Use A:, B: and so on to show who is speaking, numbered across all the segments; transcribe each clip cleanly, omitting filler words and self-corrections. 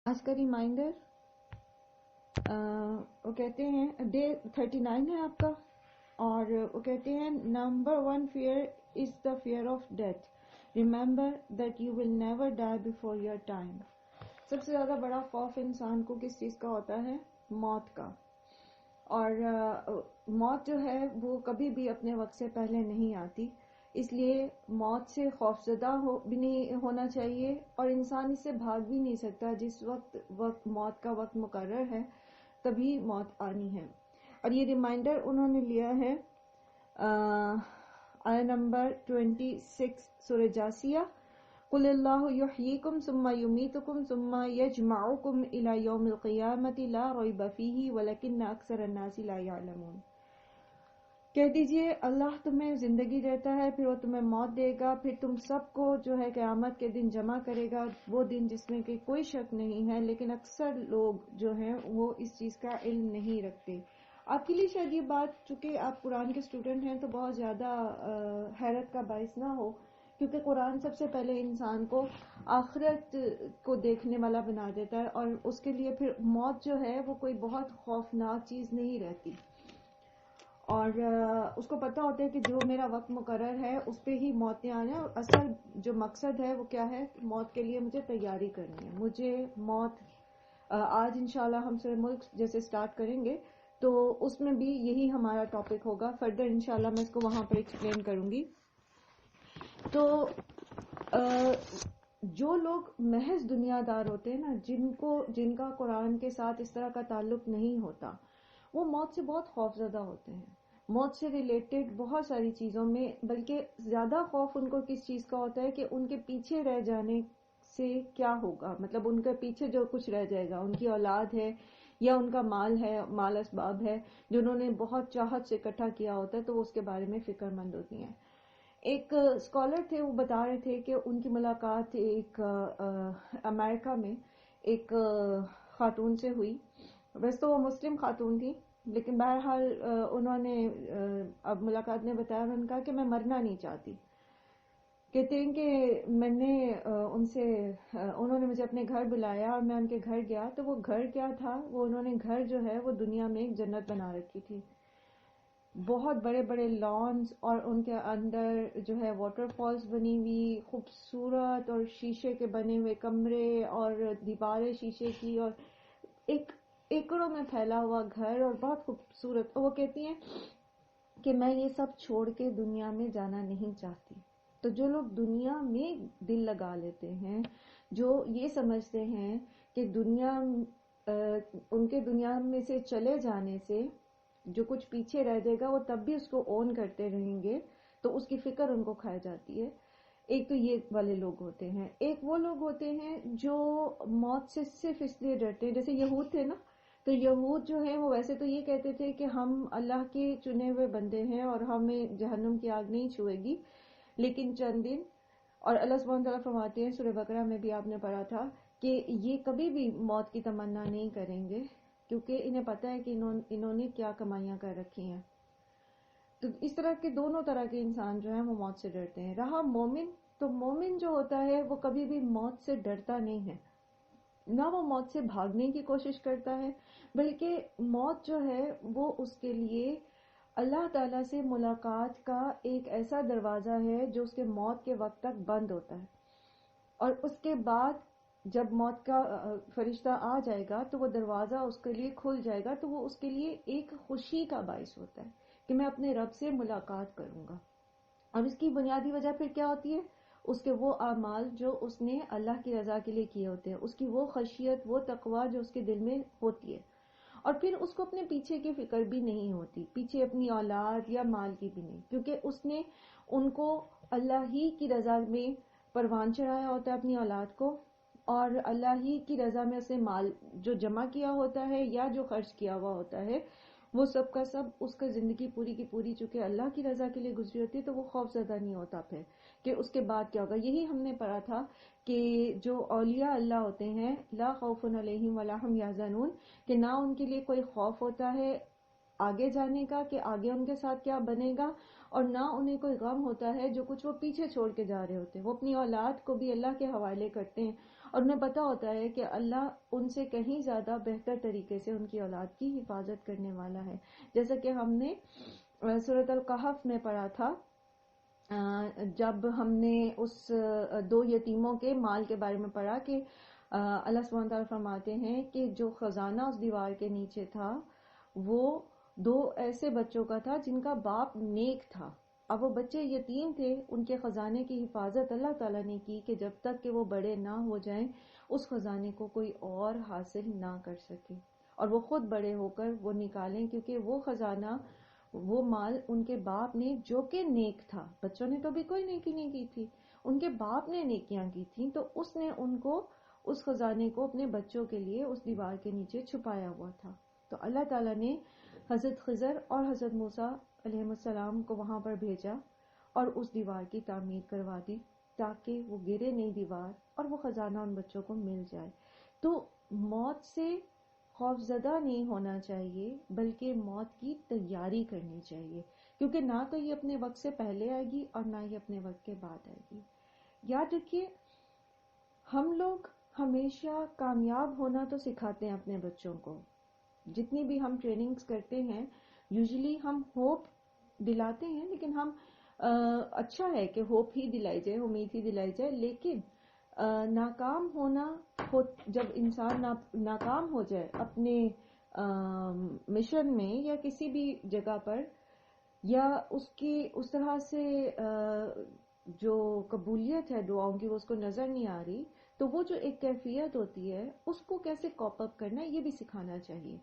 A: آج کا ریمائنڈر وہ کہتے ہیں ڈے 39 ہے آپ کا، اور وہ کہتے ہیں number 1 fear is the fear of death, remember that you will never die before your time. سب سے زیادہ بڑا خوف انسان کو کس چیز کا ہوتا ہے؟ موت کا۔ اور موت جو ہے وہ کبھی بھی اپنے وقت سے پہلے نہیں آتی، اس لیے موت سے خوفزدہ بھی نہیں ہونا چاہیے، اور انسان اس سے بھاگ بھی نہیں سکتا۔ جس وقت موت کا وقت مقرر ہے تبھی موت آنی ہے۔ اور یہ ریمائنڈر انہوں نے لیا ہے آیہ نمبر 26 سورہ جاسیہ، قل اللہ یحییکم ثم یمیتکم ثم یجمعکم الی یوم القیامۃ لا ریب فیہ ولکن اکثر الناس لا یعلمون۔ کہہ دیجئے اللہ تمہیں زندگی دیتا ہے، پھر وہ تمہیں موت دے گا، پھر تم سب کو جو ہے قیامت کے دن جمع کرے گا، وہ دن جس میں کہ کوئی شک نہیں ہے، لیکن اکثر لوگ جو ہیں وہ اس چیز کا علم نہیں رکھتے۔ آپ کے لیے شاید یہ بات، چونکہ آپ قرآن کے اسٹوڈنٹ ہیں، تو بہت زیادہ حیرت کا باعث نہ ہو، کیونکہ قرآن سب سے پہلے انسان کو آخرت کو دیکھنے والا بنا دیتا ہے، اور اس کے لیے پھر موت جو ہے وہ کوئی بہت خوفناک چیز نہیں رہتی، اور اس کو پتا ہوتا ہے کہ جو میرا وقت مقرر ہے اس پہ ہی موتیں آنا ہے، اور اصل جو مقصد ہے وہ کیا ہے؟ موت کے لیے مجھے تیاری کرنی ہے، مجھے موت آج انشاءاللہ ہم سورہ ملک جیسے سٹارٹ کریں گے تو اس میں بھی یہی ہمارا ٹاپک ہوگا، فردر انشاءاللہ میں اس کو وہاں پر ایکسپلین کروں گی۔ تو جو لوگ محض دنیا دار ہوتے ہیں نا، جن کا قرآن کے ساتھ اس طرح کا تعلق نہیں ہوتا، وہ موت سے بہت خوف زدہ ہوتے ہیں، موت سے ریلیٹڈ بہت ساری چیزوں میں، بلکہ زیادہ خوف ان کو کس چیز کا ہوتا ہے کہ ان کے پیچھے رہ جانے سے کیا ہوگا، مطلب ان کے پیچھے جو کچھ رہ جائے گا، ان کی اولاد ہے یا ان کا مال ہے، مال اسباب ہے جو انہوں نے بہت چاہت سے اکٹھا کیا ہوتا ہے، تو وہ اس کے بارے میں فکر مند ہوتی ہیں۔ ایک اسکالر تھے، وہ بتا رہے تھے کہ ان کی ملاقات ایک امریکہ میں ایک خاتون سے ہوئی، ویسے تو وہ مسلم خاتون تھی، لیکن بہرحال انہوں نے اب ملاقات نے بتایا، انہوں نے کہا کہ میں مرنا نہیں چاہتی۔ کہتے ہیں کہ میں نے ان سے انہوں نے مجھے اپنے گھر بلایا اور میں ان کے گھر گیا، تو وہ گھر کیا تھا؟ وہ انہوں نے گھر جو ہے وہ دنیا میں ایک جنت بنا رکھی تھی، بہت بڑے بڑے لانز، اور ان کے اندر جو ہے واٹر فالز بنی ہوئی، خوبصورت اور شیشے کے بنے ہوئے کمرے اور دیواریں شیشے کی، اور ایک ایکڑوں میں پھیلا ہوا گھر اور بہت خوبصورت۔ اور وہ کہتی ہیں کہ میں یہ سب چھوڑ کے دنیا میں جانا نہیں چاہتی۔ تو جو لوگ دنیا میں دل لگا لیتے ہیں، جو یہ سمجھتے ہیں کہ دنیا ان کے دنیا میں سے چلے جانے سے جو کچھ پیچھے رہ جائے گا وہ تب بھی اس کو اون کرتے رہیں گے، تو اس کی فکر ان کو کھائی جاتی ہے۔ ایک تو یہ والے لوگ ہوتے ہیں، ایک وہ لوگ ہوتے ہیں جو موت سے صرف اس لیے ڈرتے ہیں، جیسے یہود تھے نا، تو یہود جو ہیں وہ ویسے تو یہ کہتے تھے کہ ہم اللہ کے چنے ہوئے بندے ہیں اور ہمیں جہنم کی آگ نہیں چھوئے گی، لیکن چند دن، اور اللہ سبحانہ تعالیٰ فرماتے ہیں سورہ بقرہ میں بھی آپ نے پڑھا تھا کہ یہ کبھی بھی موت کی تمنا نہیں کریں گے، کیونکہ انہیں پتہ ہے کہ انہوں نے کیا کمائیاں کر رکھی ہیں۔ تو اس طرح کے دونوں طرح کے انسان جو ہیں وہ موت سے ڈرتے ہیں۔ رہا مومن، تو مومن جو ہوتا ہے وہ کبھی بھی موت سے ڈرتا نہیں ہے، نہ وہ موت سے بھاگنے کی کوشش کرتا ہے، بلکہ موت جو ہے وہ اس کے لیے اللہ تعالیٰ سے ملاقات کا ایک ایسا دروازہ ہے جو اس کے موت کے وقت تک بند ہوتا ہے، اور اس کے بعد جب موت کا فرشتہ آ جائے گا تو وہ دروازہ اس کے لیے کھل جائے گا، تو وہ اس کے لیے ایک خوشی کا باعث ہوتا ہے کہ میں اپنے رب سے ملاقات کروں گا۔ اور اس کی بنیادی وجہ پھر کیا ہوتی ہے؟ اس کے وہ اعمال جو اس نے اللہ کی رضا کے لیے کیے ہوتے ہیں، اس کی وہ خشیت، وہ تقوی جو اس کے دل میں ہوتی ہے، اور پھر اس کو اپنے پیچھے کی فکر بھی نہیں ہوتی، پیچھے اپنی اولاد یا مال کی بھی نہیں، کیونکہ اس نے ان کو اللہ ہی کی رضا میں پروان چڑھایا ہوتا ہے، اپنی اولاد کو، اور اللہ ہی کی رضا میں اسے مال جو جمع کیا ہوتا ہے یا جو خرچ کیا ہوا ہوتا ہے، وہ سب کا سب اس کا زندگی پوری کی پوری چونکہ اللہ کی رضا کے لیے گزری ہوتی ہے، تو وہ خوف زدہ نہیں ہوتا پھر کہ اس کے بعد کیا ہوگا۔ یہی ہم نے پڑھا تھا کہ جو اولیاء اللہ ہوتے ہیں، لا خوف علیہم ولا ہم یحزنون، کہ نہ ان کے لیے کوئی خوف ہوتا ہے آگے جانے کا کہ آگے ان کے ساتھ کیا بنے گا، اور نہ انہیں کوئی غم ہوتا ہے جو کچھ وہ پیچھے چھوڑ کے جا رہے ہوتے ہیں۔ وہ اپنی اولاد کو بھی اللہ کے حوالے کرتے ہیں، اور انہیں پتا ہوتا ہے کہ اللہ ان سے کہیں زیادہ بہتر طریقے سے ان کی اولاد کی حفاظت کرنے والا ہے. جیسا کہ ہم نے سورۃ الکہف میں پڑھا تھا، جب ہم نے اس 2 یتیموں کے مال کے بارے میں پڑھا کہ اللہ سبحانہ تعالیٰ فرماتے ہیں کہ جو خزانہ اس دیوار کے نیچے تھا وہ 2 ایسے بچوں کا تھا جن کا باپ نیک تھا. اب وہ بچے یتیم تھے، ان کے خزانے کی حفاظت اللہ تعالیٰ نے کی کہ جب تک کہ وہ بڑے نہ ہو جائیں اس خزانے کو کوئی اور حاصل نہ کر سکے، اور وہ خود بڑے ہو کر وہ نکالیں، کیونکہ وہ خزانہ، وہ مال ان کے باپ نے جو کہ نیک تھا، بچوں نے تو بھی کوئی نیکی نہیں کی تھی، ان کے باپ نے نیکیاں کی تھیں، تو اس نے ان کو اس خزانے کو اپنے بچوں کے لیے اس دیوار کے نیچے چھپایا ہوا تھا. تو اللہ تعالیٰ نے حضرت خضر اور حضرت موسیٰ علیہ السلام کو وہاں پر بھیجا اور اس دیوار کی تعمیر کروا دی تاکہ وہ گرے نہیں دیوار اور وہ خزانہ ان بچوں کو مل جائے. تو موت سے خوف زدہ نہیں ہونا چاہیے، بلکہ موت کی تیاری کرنی چاہیے، کیونکہ نہ تو یہ اپنے وقت سے پہلے آئے گی اور نہ یہ اپنے وقت کے بعد آئے گی. یاد رکھیے، ہم لوگ ہمیشہ کامیاب ہونا تو سکھاتے ہیں اپنے بچوں کو. جتنی بھی ہم ٹریننگز کرتے ہیں یوزلی ہم ہوپ دلاتے ہیں، لیکن ہم اچھا ہے کہ ہوپ ہی دلائی جائے، امید ہی دلائی جائے، لیکن ناکام ہونا، جب انسان ناکام ہو جائے اپنے مشن میں یا کسی بھی جگہ پر، یا اس کی اس طرح سے جو قبولیت ہے دعاؤں کی وہ اس کو نظر نہیں آ رہی، تو وہ جو ایک کیفیت ہوتی ہے اس کو کیسے کوپ اپ کرنا ہے یہ بھی سکھانا چاہیے.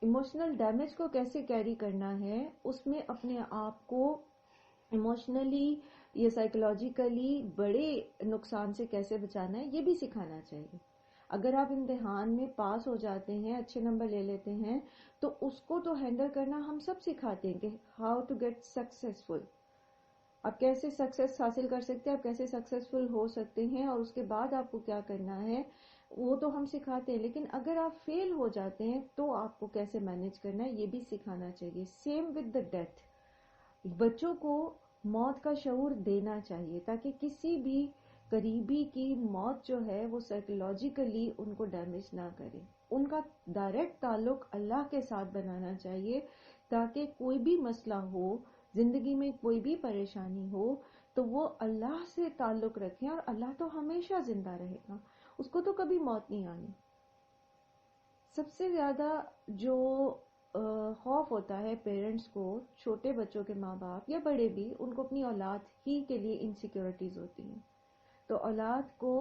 A: ایموشنل ڈیمیج کو کیسے کیری کرنا ہے، اس میں اپنے آپ کو ایموشنلی یا سائیکولوجیکلی بڑے نقصان سے کیسے بچانا ہے یہ بھی سکھانا چاہیے. اگر آپ امتحان میں پاس ہو جاتے ہیں، اچھے نمبر لے لیتے ہیں، تو اس کو تو ہینڈل کرنا ہم سب سکھاتے ہیں کہ ہاؤ ٹو گیٹ سکسیسفل، آپ کیسے سکسیس حاصل کر سکتے ہیں، آپ کیسے سکسیسفل ہو سکتے ہیں، اور اس کے بعد آپ کو کیا کرنا ہے وہ تو ہم سکھاتے ہیں. لیکن اگر آپ فیل ہو جاتے ہیں تو آپ کو کیسے مینج کرنا ہے یہ بھی سکھانا چاہیے. سیم ود دا ڈیتھ، بچوں کو موت کا شعور دینا چاہیے تاکہ کسی بھی قریبی کی موت جو ہے وہ سائیکولوجیکلی ان کو ڈیمیج نہ کرے. ان کا ڈائریکٹ تعلق اللہ کے ساتھ بنانا چاہیے تاکہ کوئی بھی مسئلہ ہو، زندگی میں کوئی بھی پریشانی ہو تو وہ اللہ سے تعلق رکھیں، اور اللہ تو ہمیشہ زندہ رہے گا، اس کو تو کبھی موت نہیں آنی. سب سے زیادہ جو خوف ہوتا ہے پیرنٹس کو، چھوٹے بچوں کے ماں باپ یا بڑے بھی، ان کو اپنی اولاد ہی کے لیے انسیکیورٹیز ہوتی ہیں. تو اولاد کو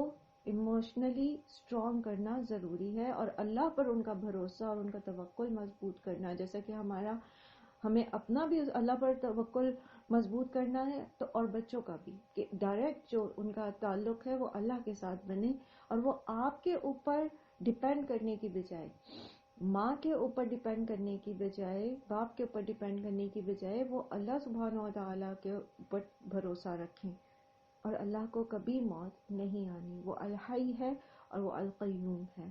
A: ایموشنلی اسٹرانگ کرنا ضروری ہے، اور اللہ پر ان کا بھروسہ اور ان کا توکل مضبوط کرنا، جیسا کہ ہمیں اپنا بھی اللہ پر توکل مضبوط کرنا ہے تو اور بچوں کا بھی، کہ ڈائریکٹ جو ان کا تعلق ہے وہ اللہ کے ساتھ بنے، اور وہ آپ کے اوپر ڈیپینڈ کرنے کی بجائے، ماں کے اوپر ڈیپینڈ کرنے کی بجائے، باپ کے اوپر ڈیپینڈ کرنے کی بجائے وہ اللہ سبحانہ و تعالیٰ کے اوپر بھروسہ رکھیں. اور اللہ کو کبھی موت نہیں آنی، وہ الحی ہے اور وہ القیوم ہے.